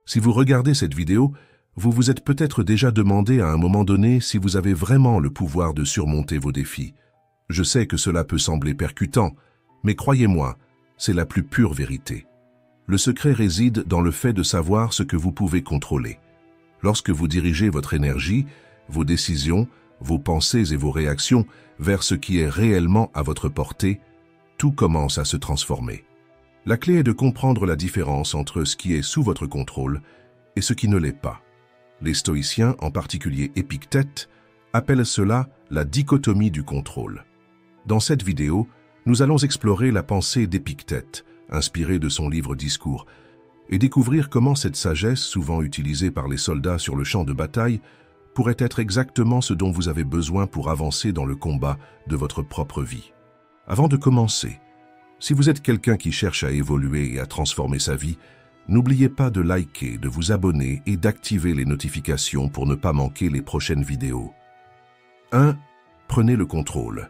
Si vous regardez cette vidéo, vous vous êtes peut-être déjà demandé à un moment donné si vous avez vraiment le pouvoir de surmonter vos défis. Je sais que cela peut sembler percutant, mais croyez-moi, c'est la plus pure vérité. Le secret réside dans le fait de savoir ce que vous pouvez contrôler. Lorsque vous dirigez votre énergie, vos décisions, vos pensées et vos réactions vers ce qui est réellement à votre portée, tout commence à se transformer. La clé est de comprendre la différence entre ce qui est sous votre contrôle et ce qui ne l'est pas. Les stoïciens, en particulier Épictète, appellent cela la dichotomie du contrôle. Dans cette vidéo, nous allons explorer la pensée d'Épictète, inspirée de son livre Discours, et découvrir comment cette sagesse, souvent utilisée par les soldats sur le champ de bataille, pourrait être exactement ce dont vous avez besoin pour avancer dans le combat de votre propre vie. Avant de commencer, si vous êtes quelqu'un qui cherche à évoluer et à transformer sa vie, n'oubliez pas de liker, de vous abonner et d'activer les notifications pour ne pas manquer les prochaines vidéos. 1. Prenez le contrôle.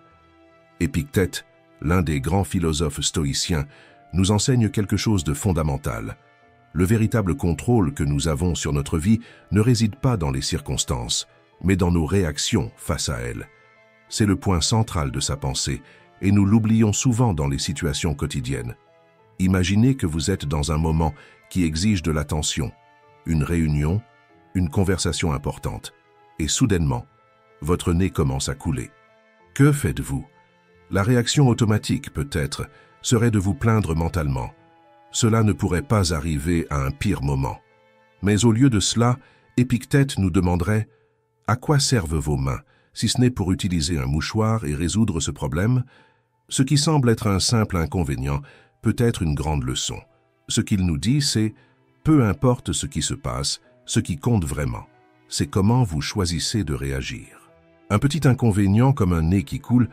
Épictète, l'un des grands philosophes stoïciens, nous enseigne quelque chose de fondamental. Le véritable contrôle que nous avons sur notre vie ne réside pas dans les circonstances, mais dans nos réactions face à elles. C'est le point central de sa pensée, et nous l'oublions souvent dans les situations quotidiennes. Imaginez que vous êtes dans un moment qui exige de l'attention, une réunion, une conversation importante, et soudainement, votre nez commence à couler. Que faites-vous? La réaction automatique, peut-être, serait de vous plaindre mentalement. Cela ne pourrait pas arriver à un pire moment. Mais au lieu de cela, Épictète nous demanderait « À quoi servent vos mains, si ce n'est pour utiliser un mouchoir et résoudre ce problème ?» Ce qui semble être un simple inconvénient peut être une grande leçon. Ce qu'il nous dit, c'est « Peu importe ce qui se passe, ce qui compte vraiment, c'est comment vous choisissez de réagir. » Un petit inconvénient comme un nez qui coule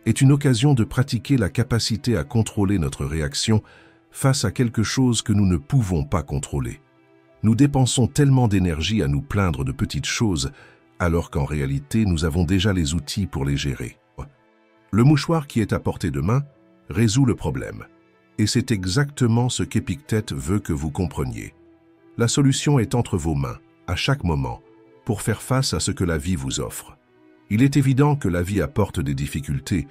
est une occasion de pratiquer la capacité à contrôler notre réaction face à quelque chose que nous ne pouvons pas contrôler. Nous dépensons tellement d'énergie à nous plaindre de petites choses, alors qu'en réalité, nous avons déjà les outils pour les gérer. Le mouchoir qui est à portée de main résout le problème. Et c'est exactement ce qu'Épictète veut que vous compreniez. La solution est entre vos mains, à chaque moment, pour faire face à ce que la vie vous offre. Il est évident que la vie apporte des difficultés,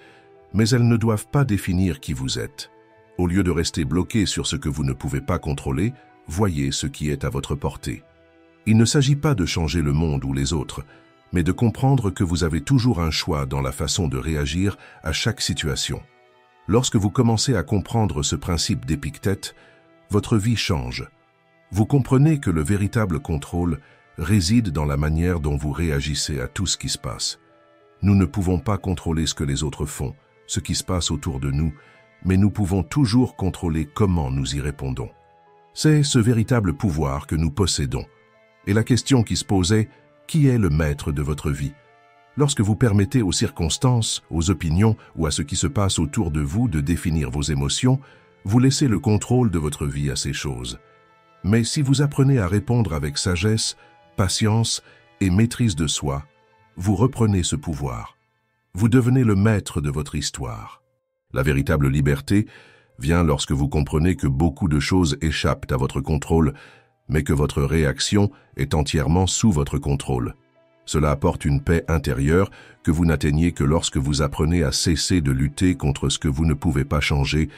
mais elles ne doivent pas définir qui vous êtes. Au lieu de rester bloqué sur ce que vous ne pouvez pas contrôler, voyez ce qui est à votre portée. Il ne s'agit pas de changer le monde ou les autres, mais de comprendre que vous avez toujours un choix dans la façon de réagir à chaque situation. Lorsque vous commencez à comprendre ce principe d'Épictète, votre vie change. Vous comprenez que le véritable contrôle réside dans la manière dont vous réagissez à tout ce qui se passe. Nous ne pouvons pas contrôler ce que les autres font, ce qui se passe autour de nous, mais nous pouvons toujours contrôler comment nous y répondons. C'est ce véritable pouvoir que nous possédons. Et la question qui se posait, qui est le maître de votre vie? Lorsque vous permettez aux circonstances, aux opinions ou à ce qui se passe autour de vous de définir vos émotions, vous laissez le contrôle de votre vie à ces choses. Mais si vous apprenez à répondre avec sagesse, patience et maîtrise de soi, vous reprenez ce pouvoir. Vous devenez le maître de votre histoire. La véritable liberté vient lorsque vous comprenez que beaucoup de choses échappent à votre contrôle, mais que votre réaction est entièrement sous votre contrôle. Cela apporte une paix intérieure que vous n'atteignez que lorsque vous apprenez à cesser de lutter contre ce que vous ne pouvez pas changer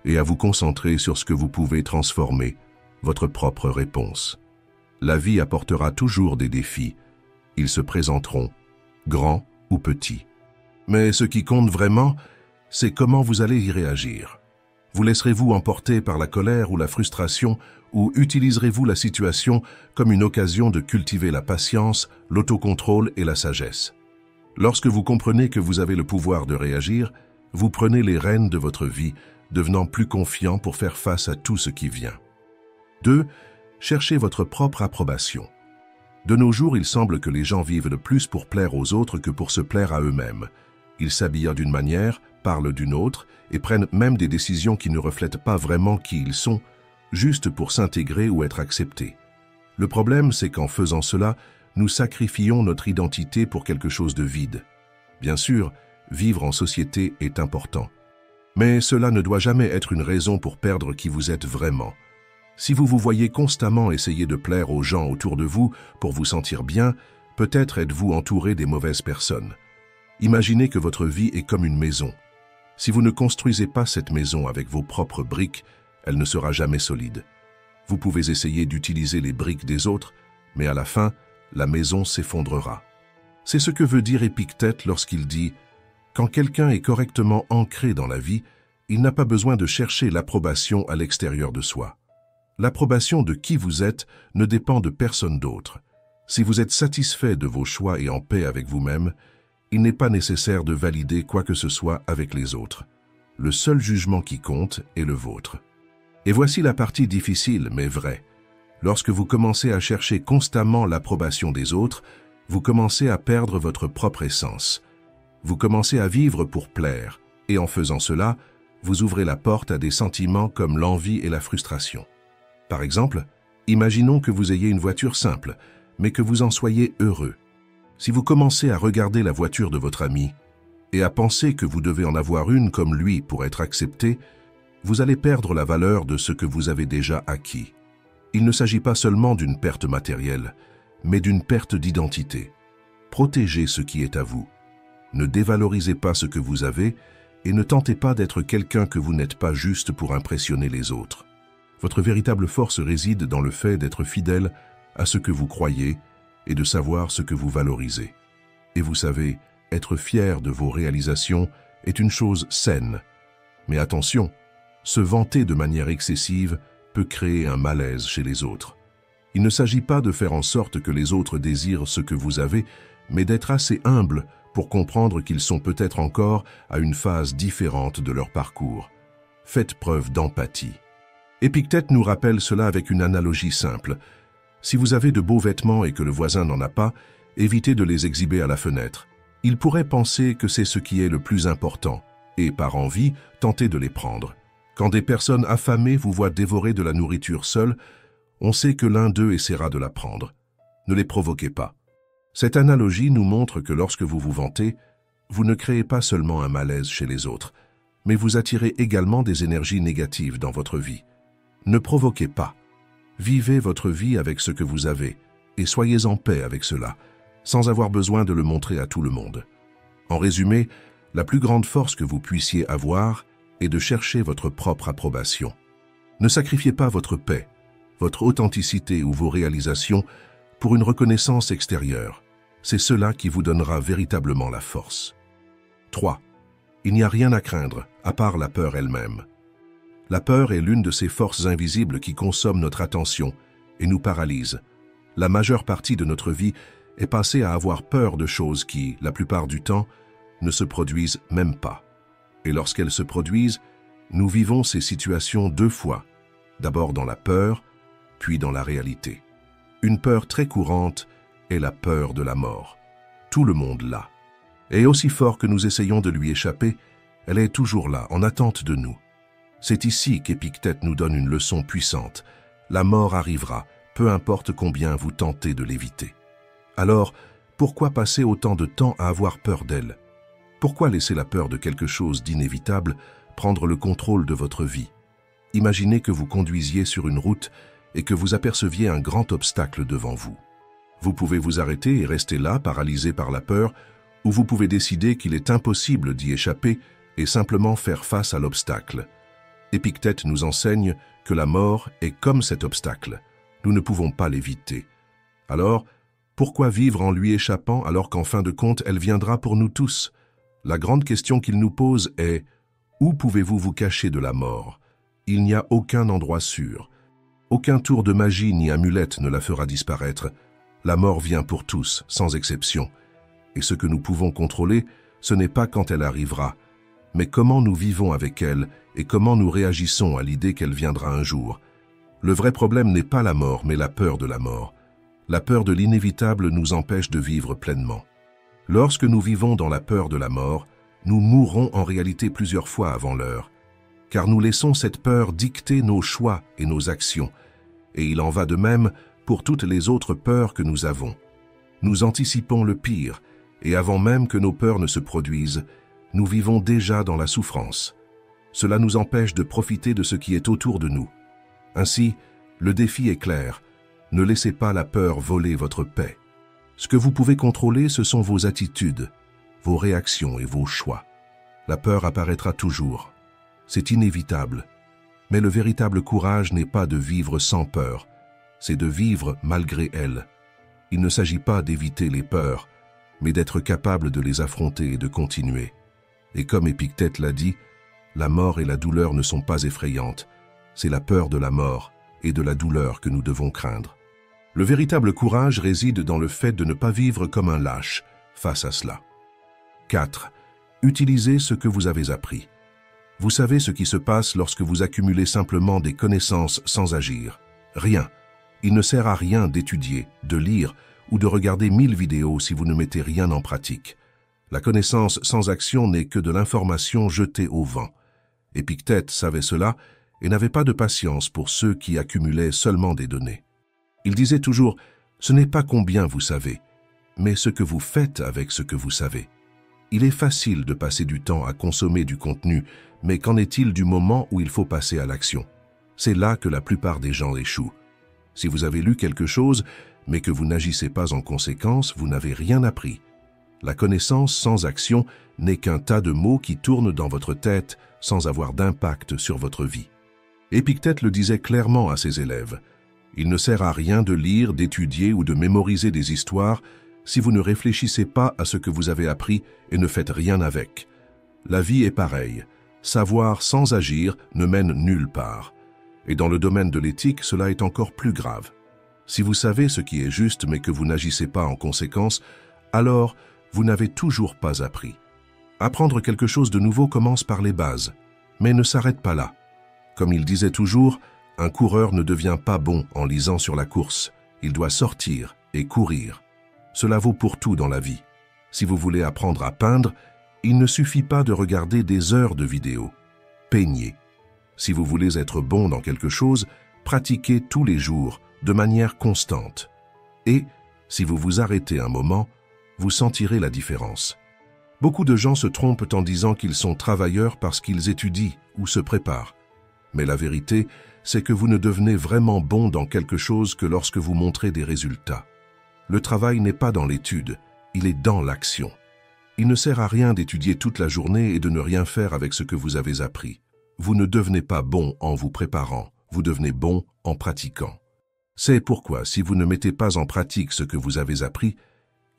et à vous concentrer sur ce que vous pouvez transformer, votre propre réponse. La vie apportera toujours des défis. Ils se présenteront, grands ou petits. Mais ce qui compte vraiment, c'est comment vous allez y réagir. Vous laisserez-vous emporter par la colère ou la frustration ou utiliserez-vous la situation comme une occasion de cultiver la patience, l'autocontrôle et la sagesse? Lorsque vous comprenez que vous avez le pouvoir de réagir, vous prenez les rênes de votre vie, devenant plus confiant pour faire face à tout ce qui vient. 2. Cherchez votre propre approbation. De nos jours, il semble que les gens vivent le plus pour plaire aux autres que pour se plaire à eux-mêmes. Ils s'habillent d'une manière, parlent d'une autre et prennent même des décisions qui ne reflètent pas vraiment qui ils sont, juste pour s'intégrer ou être acceptés. Le problème, c'est qu'en faisant cela, nous sacrifions notre identité pour quelque chose de vide. Bien sûr, vivre en société est important. Mais cela ne doit jamais être une raison pour perdre qui vous êtes vraiment. Si vous vous voyez constamment essayer de plaire aux gens autour de vous pour vous sentir bien, peut-être êtes-vous entouré des mauvaises personnes. Imaginez que votre vie est comme une maison. Si vous ne construisez pas cette maison avec vos propres briques, elle ne sera jamais solide. Vous pouvez essayer d'utiliser les briques des autres, mais à la fin, la maison s'effondrera. C'est ce que veut dire Épictète lorsqu'il dit « Quand quelqu'un est correctement ancré dans la vie, il n'a pas besoin de chercher l'approbation à l'extérieur de soi. L'approbation de qui vous êtes ne dépend de personne d'autre. Si vous êtes satisfait de vos choix et en paix avec vous-même, il n'est pas nécessaire de valider quoi que ce soit avec les autres. Le seul jugement qui compte est le vôtre. Et voici la partie difficile mais vraie. Lorsque vous commencez à chercher constamment l'approbation des autres, vous commencez à perdre votre propre essence. Vous commencez à vivre pour plaire, et en faisant cela, vous ouvrez la porte à des sentiments comme l'envie et la frustration. Par exemple, imaginons que vous ayez une voiture simple, mais que vous en soyez heureux. Si vous commencez à regarder la voiture de votre ami et à penser que vous devez en avoir une comme lui pour être accepté, vous allez perdre la valeur de ce que vous avez déjà acquis. Il ne s'agit pas seulement d'une perte matérielle, mais d'une perte d'identité. Protégez ce qui est à vous. Ne dévalorisez pas ce que vous avez et ne tentez pas d'être quelqu'un que vous n'êtes pas juste pour impressionner les autres. Votre véritable force réside dans le fait d'être fidèle à ce que vous croyez et de savoir ce que vous valorisez. Et vous savez, être fier de vos réalisations est une chose saine. Mais attention, se vanter de manière excessive peut créer un malaise chez les autres. Il ne s'agit pas de faire en sorte que les autres désirent ce que vous avez, mais d'être assez humble pour comprendre qu'ils sont peut-être encore à une phase différente de leur parcours. Faites preuve d'empathie. Épictète nous rappelle cela avec une analogie simple. Si vous avez de beaux vêtements et que le voisin n'en a pas, évitez de les exhiber à la fenêtre. Il pourrait penser que c'est ce qui est le plus important, et par envie, tenter de les prendre. Quand des personnes affamées vous voient dévorer de la nourriture seule, on sait que l'un d'eux essaiera de la prendre. Ne les provoquez pas. Cette analogie nous montre que lorsque vous vous vantez, vous ne créez pas seulement un malaise chez les autres, mais vous attirez également des énergies négatives dans votre vie. Ne provoquez pas. Vivez votre vie avec ce que vous avez et soyez en paix avec cela, sans avoir besoin de le montrer à tout le monde. En résumé, la plus grande force que vous puissiez avoir est de chercher votre propre approbation. Ne sacrifiez pas votre paix, votre authenticité ou vos réalisations pour une reconnaissance extérieure. C'est cela qui vous donnera véritablement la force. 3. Il n'y a rien à craindre, à part la peur elle-même. La peur est l'une de ces forces invisibles qui consomment notre attention et nous paralyse. La majeure partie de notre vie est passée à avoir peur de choses qui, la plupart du temps, ne se produisent même pas. Et lorsqu'elles se produisent, nous vivons ces situations deux fois, d'abord dans la peur, puis dans la réalité. Une peur très courante est la peur de la mort. Tout le monde l'a. Et aussi fort que nous essayons de lui échapper, elle est toujours là, en attente de nous. C'est ici qu'Épictète nous donne une leçon puissante. La mort arrivera, peu importe combien vous tentez de l'éviter. Alors, pourquoi passer autant de temps à avoir peur d'elle? Pourquoi laisser la peur de quelque chose d'inévitable prendre le contrôle de votre vie? Imaginez que vous conduisiez sur une route et que vous aperceviez un grand obstacle devant vous. Vous pouvez vous arrêter et rester là, paralysé par la peur, ou vous pouvez décider qu'il est impossible d'y échapper et simplement faire face à l'obstacle. Épictète nous enseigne que la mort est comme cet obstacle. Nous ne pouvons pas l'éviter. Alors, pourquoi vivre en lui échappant alors qu'en fin de compte, elle viendra pour nous tous? La grande question qu'il nous pose est « Où pouvez-vous vous cacher de la mort ?» Il n'y a aucun endroit sûr. Aucun tour de magie ni amulette ne la fera disparaître. La mort vient pour tous, sans exception. Et ce que nous pouvons contrôler, ce n'est pas quand elle arrivera, mais comment nous vivons avec elle et comment nous réagissons à l'idée qu'elle viendra un jour. Le vrai problème n'est pas la mort, mais la peur de la mort. La peur de l'inévitable nous empêche de vivre pleinement. Lorsque nous vivons dans la peur de la mort, nous mourrons en réalité plusieurs fois avant l'heure, car nous laissons cette peur dicter nos choix et nos actions, et il en va de même pour toutes les autres peurs que nous avons. Nous anticipons le pire, et avant même que nos peurs ne se produisent, nous vivons déjà dans la souffrance. Cela nous empêche de profiter de ce qui est autour de nous. Ainsi, Le défi est clair. Ne laissez pas la peur voler votre paix. Ce que vous pouvez contrôler, ce sont vos attitudes, vos réactions et vos choix. La peur apparaîtra toujours. C'est inévitable. Mais le véritable courage n'est pas de vivre sans peur, c'est de vivre malgré elle. Il ne s'agit pas d'éviter les peurs, mais d'être capable de les affronter et de continuer. Et comme Épictète l'a dit, la mort et la douleur ne sont pas effrayantes. C'est la peur de la mort et de la douleur que nous devons craindre. Le véritable courage réside dans le fait de ne pas vivre comme un lâche face à cela. 4. Utilisez ce que vous avez appris. Vous savez ce qui se passe lorsque vous accumulez simplement des connaissances sans agir. Rien. Il ne sert à rien d'étudier, de lire ou de regarder 1000 vidéos si vous ne mettez rien en pratique. La connaissance sans action n'est que de l'information jetée au vent. Épictète savait cela et n'avait pas de patience pour ceux qui accumulaient seulement des données. Il disait toujours « Ce n'est pas combien vous savez, mais ce que vous faites avec ce que vous savez ». Il est facile de passer du temps à consommer du contenu, mais qu'en est-il du moment où il faut passer à l'action? C'est là que la plupart des gens échouent. Si vous avez lu quelque chose, mais que vous n'agissez pas en conséquence, vous n'avez rien appris. La connaissance sans action n'est qu'un tas de mots qui tournent dans votre tête sans avoir d'impact sur votre vie. Épictète le disait clairement à ses élèves. Il ne sert à rien de lire, d'étudier ou de mémoriser des histoires si vous ne réfléchissez pas à ce que vous avez appris et ne faites rien avec. La vie est pareille. Savoir sans agir ne mène nulle part. Et dans le domaine de l'éthique, cela est encore plus grave. Si vous savez ce qui est juste mais que vous n'agissez pas en conséquence, alors vous n'avez toujours pas appris. Apprendre quelque chose de nouveau commence par les bases, mais ne s'arrête pas là. Comme il disait toujours, un coureur ne devient pas bon en lisant sur la course. Il doit sortir et courir. Cela vaut pour tout dans la vie. Si vous voulez apprendre à peindre, il ne suffit pas de regarder des heures de vidéos. Peignez. Si vous voulez être bon dans quelque chose, pratiquez tous les jours, de manière constante. Et, si vous vous arrêtez un moment, vous sentirez la différence. Beaucoup de gens se trompent en disant qu'ils sont travailleurs parce qu'ils étudient ou se préparent. Mais la vérité, c'est que vous ne devenez vraiment bon dans quelque chose que lorsque vous montrez des résultats. Le travail n'est pas dans l'étude, il est dans l'action. Il ne sert à rien d'étudier toute la journée et de ne rien faire avec ce que vous avez appris. Vous ne devenez pas bon en vous préparant, vous devenez bon en pratiquant. C'est pourquoi, si vous ne mettez pas en pratique ce que vous avez appris,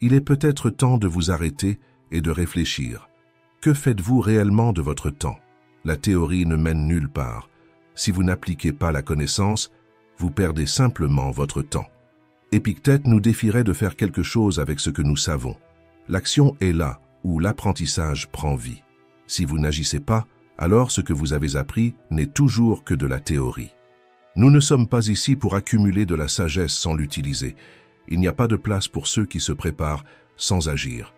il est peut-être temps de vous arrêter et de réfléchir. Que faites-vous réellement de votre temps? La théorie ne mène nulle part. Si vous n'appliquez pas la connaissance, vous perdez simplement votre temps. Épictète nous défierait de faire quelque chose avec ce que nous savons. L'action est là où l'apprentissage prend vie. Si vous n'agissez pas, alors ce que vous avez appris n'est toujours que de la théorie. Nous ne sommes pas ici pour accumuler de la sagesse sans l'utiliser. Il n'y a pas de place pour ceux qui se préparent sans agir.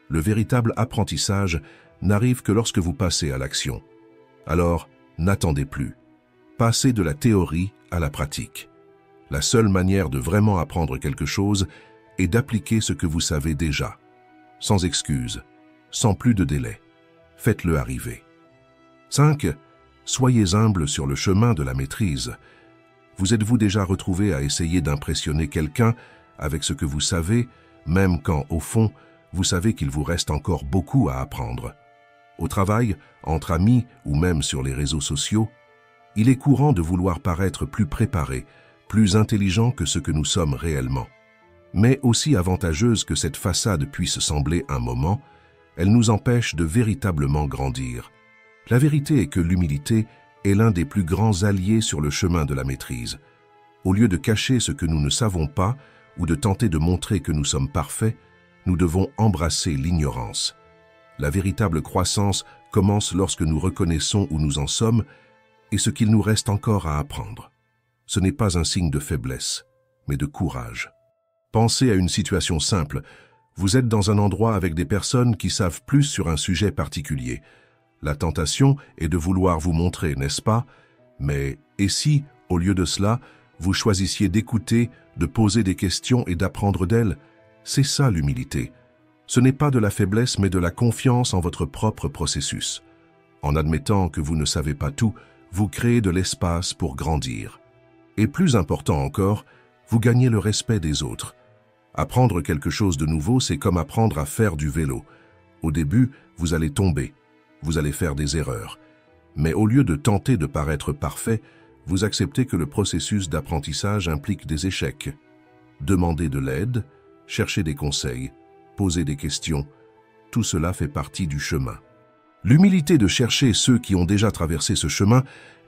Le véritable apprentissage n'arrive que lorsque vous passez à l'action. Alors, n'attendez plus. Passez de la théorie à la pratique. La seule manière de vraiment apprendre quelque chose est d'appliquer ce que vous savez déjà. Sans excuse, sans plus de délai. Faites-le arriver. 5. Soyez humble sur le chemin de la maîtrise. Vous êtes-vous déjà retrouvé à essayer d'impressionner quelqu'un avec ce que vous savez, même quand, au fond, vous savez qu'il vous reste encore beaucoup à apprendre? Au travail, entre amis ou même sur les réseaux sociaux, il est courant de vouloir paraître plus préparé, plus intelligent que ce que nous sommes réellement. Mais aussi avantageuse que cette façade puisse sembler un moment, elle nous empêche de véritablement grandir. La vérité est que l'humilité est l'un des plus grands alliés sur le chemin de la maîtrise. Au lieu de cacher ce que nous ne savons pas ou de tenter de montrer que nous sommes parfaits, nous devons embrasser l'ignorance. La véritable croissance commence lorsque nous reconnaissons où nous en sommes et ce qu'il nous reste encore à apprendre. Ce n'est pas un signe de faiblesse, mais de courage. Pensez à une situation simple. Vous êtes dans un endroit avec des personnes qui savent plus sur un sujet particulier. La tentation est de vouloir vous montrer, n'est-ce pas? Mais et si, au lieu de cela, vous choisissiez d'écouter, de poser des questions et d'apprendre d'elles? C'est ça l'humilité. Ce n'est pas de la faiblesse, mais de la confiance en votre propre processus. En admettant que vous ne savez pas tout, vous créez de l'espace pour grandir. Et plus important encore, vous gagnez le respect des autres. Apprendre quelque chose de nouveau, c'est comme apprendre à faire du vélo. Au début, vous allez tomber, vous allez faire des erreurs. Mais au lieu de tenter de paraître parfait, vous acceptez que le processus d'apprentissage implique des échecs. Demandez de l'aide, cherchez des conseils, posez des questions, tout cela fait partie du chemin. L'humilité de chercher ceux qui ont déjà traversé ce chemin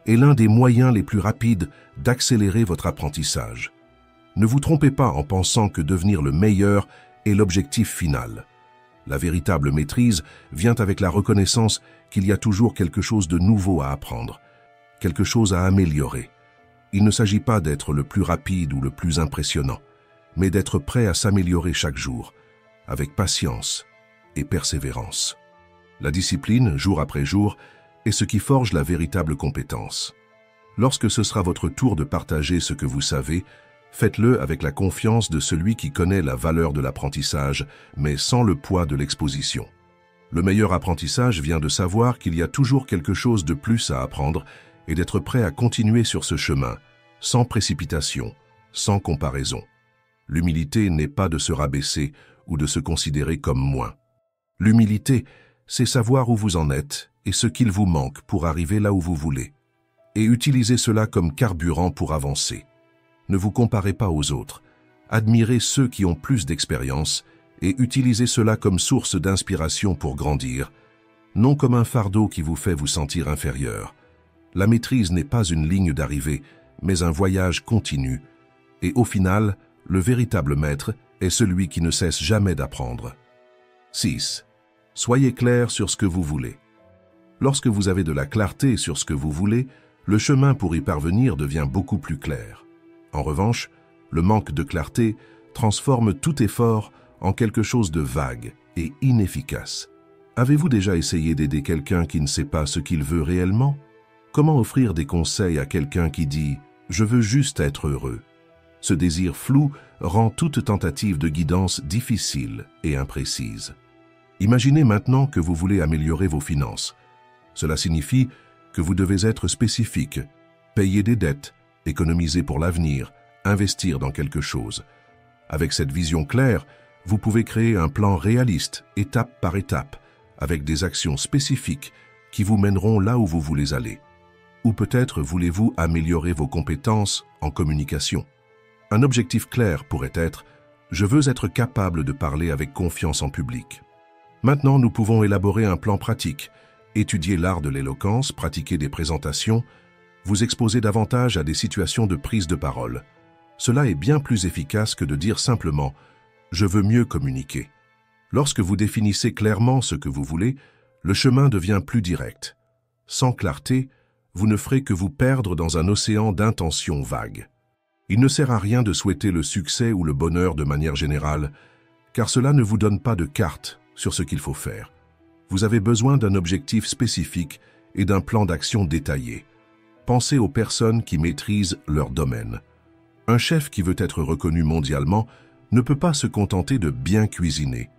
est l'un des moyens les plus rapides d'accélérer votre apprentissage. Ne vous trompez pas en pensant que devenir le meilleur est l'objectif final. La véritable maîtrise vient avec la reconnaissance qu'il y a toujours quelque chose de nouveau à apprendre, quelque chose à améliorer. Il ne s'agit pas d'être le plus rapide ou le plus impressionnant, mais d'être prêt à s'améliorer chaque jour, avec patience et persévérance. La discipline, jour après jour, est ce qui forge la véritable compétence. Lorsque ce sera votre tour de partager ce que vous savez, faites-le avec la confiance de celui qui connaît la valeur de l'apprentissage, mais sans le poids de l'exposition. Le meilleur apprentissage vient de savoir qu'il y a toujours quelque chose de plus à apprendre et d'être prêt à continuer sur ce chemin, sans précipitation, sans comparaison. L'humilité n'est pas de se rabaisser ou de se considérer comme moins. L'humilité, c'est savoir où vous en êtes et ce qu'il vous manque pour arriver là où vous voulez, et utiliser cela comme carburant pour avancer. Ne vous comparez pas aux autres, admirez ceux qui ont plus d'expérience et utilisez cela comme source d'inspiration pour grandir, non comme un fardeau qui vous fait vous sentir inférieur. La maîtrise n'est pas une ligne d'arrivée, mais un voyage continu, et au final, le véritable maître est celui qui ne cesse jamais d'apprendre. 6. Soyez clair sur ce que vous voulez. Lorsque vous avez de la clarté sur ce que vous voulez, le chemin pour y parvenir devient beaucoup plus clair. En revanche, le manque de clarté transforme tout effort en quelque chose de vague et inefficace. Avez-vous déjà essayé d'aider quelqu'un qui ne sait pas ce qu'il veut réellement? Comment offrir des conseils à quelqu'un qui dit « je veux juste être heureux ». Ce désir flou rend toute tentative de guidance difficile et imprécise. Imaginez maintenant que vous voulez améliorer vos finances. Cela signifie que vous devez être spécifique, payer des dettes, économiser pour l'avenir, investir dans quelque chose. Avec cette vision claire, vous pouvez créer un plan réaliste, étape par étape, avec des actions spécifiques qui vous mèneront là où vous voulez aller. Ou peut-être voulez-vous améliorer vos compétences en communication. Un objectif clair pourrait être « Je veux être capable de parler avec confiance en public ». Maintenant, nous pouvons élaborer un plan pratique, étudier l'art de l'éloquence, pratiquer des présentations, vous exposer davantage à des situations de prise de parole. Cela est bien plus efficace que de dire simplement « Je veux mieux communiquer ». Lorsque vous définissez clairement ce que vous voulez, le chemin devient plus direct. Sans clarté, vous ne ferez que vous perdre dans un océan d'intentions vagues. Il ne sert à rien de souhaiter le succès ou le bonheur de manière générale, car cela ne vous donne pas de carte sur ce qu'il faut faire. Vous avez besoin d'un objectif spécifique et d'un plan d'action détaillé. Pensez aux personnes qui maîtrisent leur domaine. Un chef qui veut être reconnu mondialement ne peut pas se contenter de bien cuisiner.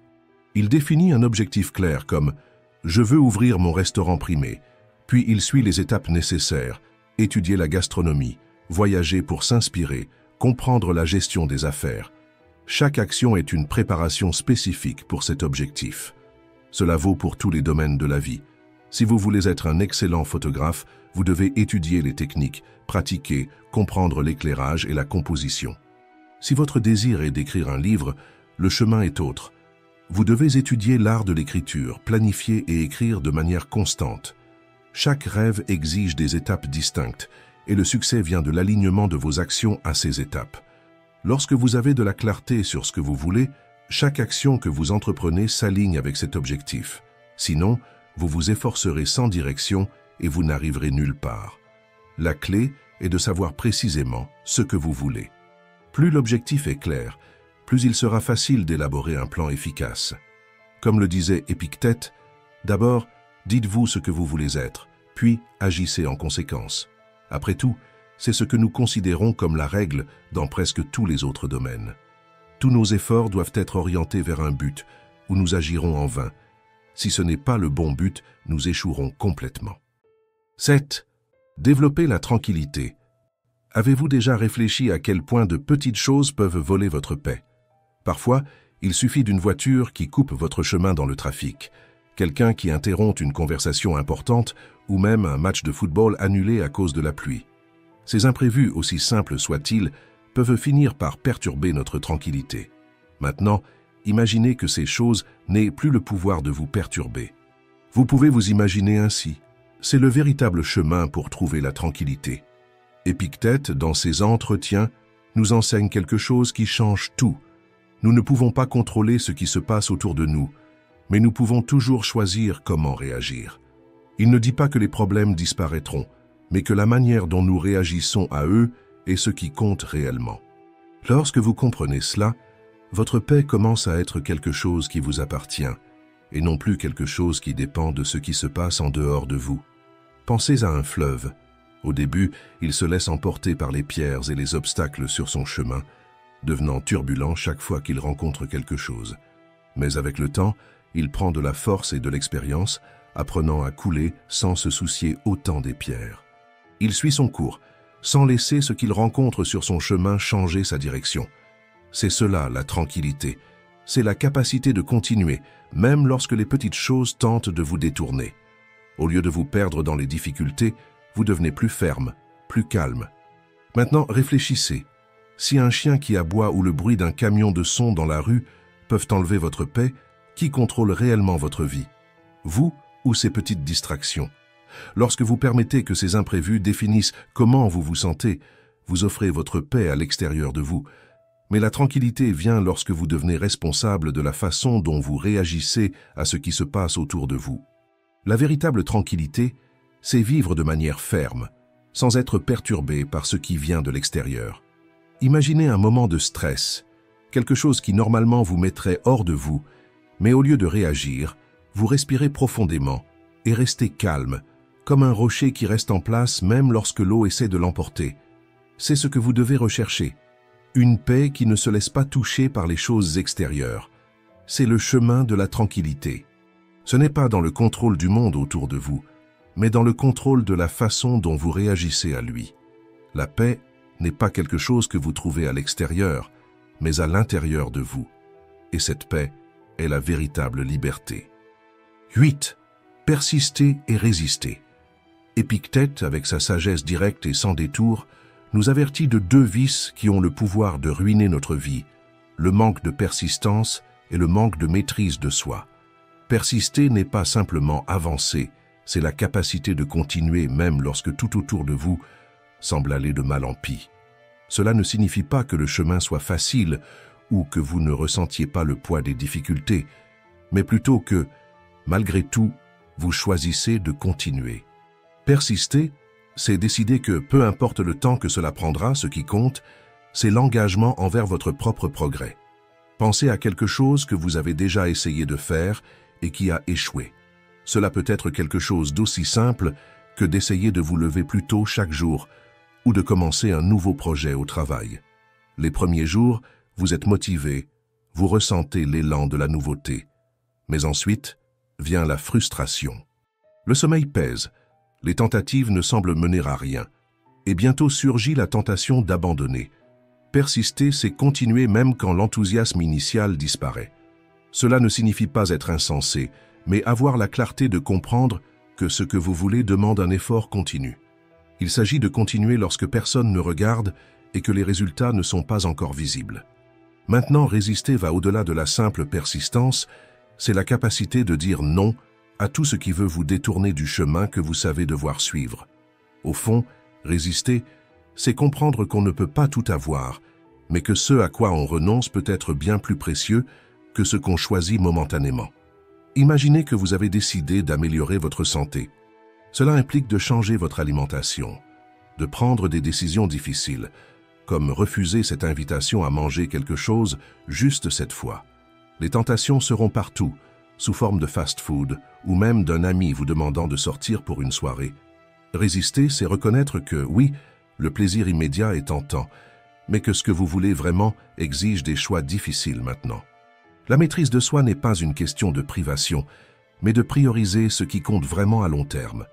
Il définit un objectif clair comme « Je veux ouvrir mon restaurant primé », puis il suit les étapes nécessaires, étudier la gastronomie, voyager pour s'inspirer, comprendre la gestion des affaires. Chaque action est une préparation spécifique pour cet objectif. Cela vaut pour tous les domaines de la vie. Si vous voulez être un excellent photographe, vous devez étudier les techniques, pratiquer, comprendre l'éclairage et la composition. Si votre désir est d'écrire un livre, le chemin est autre. Vous devez étudier l'art de l'écriture, planifier et écrire de manière constante. Chaque rêve exige des étapes distinctes, et le succès vient de l'alignement de vos actions à ces étapes. Lorsque vous avez de la clarté sur ce que vous voulez, chaque action que vous entreprenez s'aligne avec cet objectif. Sinon, vous vous efforcerez sans direction et vous n'arriverez nulle part. La clé est de savoir précisément ce que vous voulez. Plus l'objectif est clair, plus il sera facile d'élaborer un plan efficace. Comme le disait Épictète, d'abord, dites-vous ce que vous voulez être, puis agissez en conséquence. Après tout, c'est ce que nous considérons comme la règle dans presque tous les autres domaines. Tous nos efforts doivent être orientés vers un but, où nous agirons en vain. Si ce n'est pas le bon but, nous échouerons complètement. 7. Développer la tranquillité. Avez-vous déjà réfléchi à quel point de petites choses peuvent voler votre paix? Parfois, il suffit d'une voiture qui coupe votre chemin dans le trafic, quelqu'un qui interrompt une conversation importante ou même un match de football annulé à cause de la pluie. Ces imprévus, aussi simples soient-ils, peuvent finir par perturber notre tranquillité. Maintenant, imaginez que ces choses n'aient plus le pouvoir de vous perturber. Vous pouvez vous imaginer ainsi. C'est le véritable chemin pour trouver la tranquillité. Épictète, dans ses entretiens, nous enseigne quelque chose qui change tout. Nous ne pouvons pas contrôler ce qui se passe autour de nous, mais nous pouvons toujours choisir comment réagir. Il ne dit pas que les problèmes disparaîtront, mais que la manière dont nous réagissons à eux est ce qui compte réellement. Lorsque vous comprenez cela, votre paix commence à être quelque chose qui vous appartient, et non plus quelque chose qui dépend de ce qui se passe en dehors de vous. Pensez à un fleuve. Au début, il se laisse emporter par les pierres et les obstacles sur son chemin, devenant turbulent chaque fois qu'il rencontre quelque chose. Mais avec le temps, il prend de la force et de l'expérience, apprenant à couler sans se soucier autant des pierres. Il suit son cours, sans laisser ce qu'il rencontre sur son chemin changer sa direction. C'est cela, la tranquillité. C'est la capacité de continuer, même lorsque les petites choses tentent de vous détourner. Au lieu de vous perdre dans les difficultés, vous devenez plus ferme, plus calme. Maintenant, réfléchissez. Si un chien qui aboie ou le bruit d'un camion de son dans la rue peuvent enlever votre paix, qui contrôle réellement votre vie? Vous ou ces petites distractions? Lorsque vous permettez que ces imprévus définissent comment vous vous sentez, vous offrez votre paix à l'extérieur de vous. Mais la tranquillité vient lorsque vous devenez responsable de la façon dont vous réagissez à ce qui se passe autour de vous. La véritable tranquillité, c'est vivre de manière ferme, sans être perturbé par ce qui vient de l'extérieur. Imaginez un moment de stress, quelque chose qui normalement vous mettrait hors de vous, mais au lieu de réagir, vous respirez profondément et restez calme, comme un rocher qui reste en place même lorsque l'eau essaie de l'emporter. C'est ce que vous devez rechercher. Une paix qui ne se laisse pas toucher par les choses extérieures. C'est le chemin de la tranquillité. Ce n'est pas dans le contrôle du monde autour de vous, mais dans le contrôle de la façon dont vous réagissez à lui. La paix n'est pas quelque chose que vous trouvez à l'extérieur, mais à l'intérieur de vous. Et cette paix est la véritable liberté. 8. Persister et résister. Épictète, avec sa sagesse directe et sans détour, nous avertit de deux vices qui ont le pouvoir de ruiner notre vie, le manque de persistance et le manque de maîtrise de soi. Persister n'est pas simplement avancer, c'est la capacité de continuer même lorsque tout autour de vous semble aller de mal en pis. Cela ne signifie pas que le chemin soit facile ou que vous ne ressentiez pas le poids des difficultés, mais plutôt que, malgré tout, vous choisissez de continuer. Persister, c'est décider que peu importe le temps que cela prendra, ce qui compte, c'est l'engagement envers votre propre progrès. Pensez à quelque chose que vous avez déjà essayé de faire et qui a échoué. Cela peut être quelque chose d'aussi simple que d'essayer de vous lever plus tôt chaque jour ou de commencer un nouveau projet au travail. Les premiers jours, vous êtes motivé, vous ressentez l'élan de la nouveauté. Mais ensuite, vient la frustration. Le sommeil pèse, les tentatives ne semblent mener à rien, et bientôt surgit la tentation d'abandonner. Persister, c'est continuer même quand l'enthousiasme initial disparaît. Cela ne signifie pas être insensé, mais avoir la clarté de comprendre que ce que vous voulez demande un effort continu. Il s'agit de continuer lorsque personne ne regarde et que les résultats ne sont pas encore visibles. Maintenant, résister va au-delà de la simple persistance, c'est la capacité de dire non à tout ce qui veut vous détourner du chemin que vous savez devoir suivre. Au fond, résister, c'est comprendre qu'on ne peut pas tout avoir, mais que ce à quoi on renonce peut être bien plus précieux que ce qu'on choisit momentanément. Imaginez que vous avez décidé d'améliorer votre santé. Cela implique de changer votre alimentation, de prendre des décisions difficiles, comme refuser cette invitation à manger quelque chose juste cette fois. Les tentations seront partout, sous forme de fast-food ou même d'un ami vous demandant de sortir pour une soirée. Résister, c'est reconnaître que, oui, le plaisir immédiat est tentant, mais que ce que vous voulez vraiment exige des choix difficiles maintenant. La maîtrise de soi n'est pas une question de privation, mais de prioriser ce qui compte vraiment à long terme.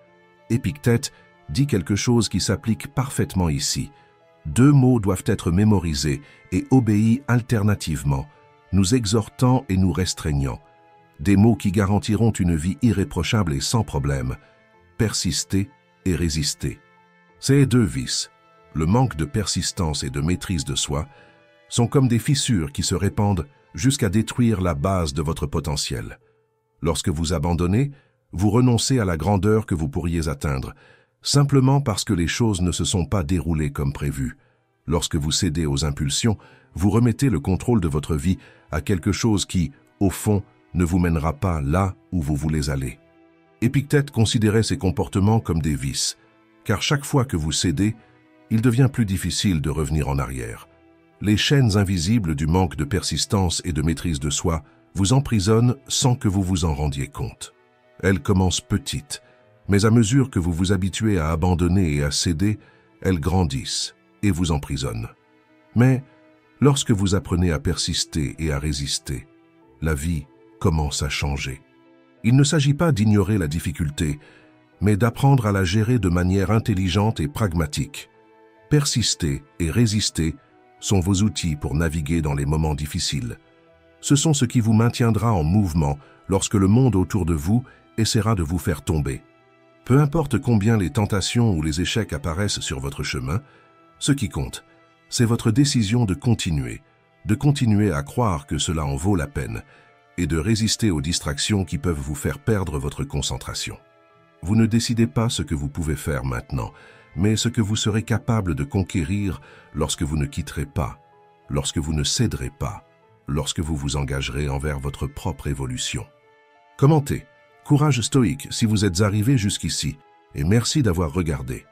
Épictète dit quelque chose qui s'applique parfaitement ici. 2 mots doivent être mémorisés et obéis alternativement, nous exhortant et nous restreignant. Des mots qui garantiront une vie irréprochable et sans problème. Persister et résister. Ces 2 vices, le manque de persistance et de maîtrise de soi, sont comme des fissures qui se répandent jusqu'à détruire la base de votre potentiel. Lorsque vous abandonnez, vous renoncez à la grandeur que vous pourriez atteindre, simplement parce que les choses ne se sont pas déroulées comme prévu. Lorsque vous cédez aux impulsions, vous remettez le contrôle de votre vie à quelque chose qui, au fond, ne vous mènera pas là où vous voulez aller. Épictète considérait ces comportements comme des vices, car chaque fois que vous cédez, il devient plus difficile de revenir en arrière. Les chaînes invisibles du manque de persistance et de maîtrise de soi vous emprisonnent sans que vous vous en rendiez compte. Elles commencent petites, mais à mesure que vous vous habituez à abandonner et à céder, elles grandissent et vous emprisonnent. Mais lorsque vous apprenez à persister et à résister, la vie commence à changer. Il ne s'agit pas d'ignorer la difficulté, mais d'apprendre à la gérer de manière intelligente et pragmatique. Persister et résister sont vos outils pour naviguer dans les moments difficiles. Ce sont ce qui vous maintiendra en mouvement lorsque le monde autour de vous essaiera de vous faire tomber. Peu importe combien les tentations ou les échecs apparaissent sur votre chemin, ce qui compte, c'est votre décision de continuer à croire que cela en vaut la peine et de résister aux distractions qui peuvent vous faire perdre votre concentration. Vous ne décidez pas ce que vous pouvez faire maintenant, mais ce que vous serez capable de conquérir lorsque vous ne quitterez pas, lorsque vous ne céderez pas, lorsque vous vous engagerez envers votre propre évolution. Commentez. Courage stoïque si vous êtes arrivé jusqu'ici, et merci d'avoir regardé.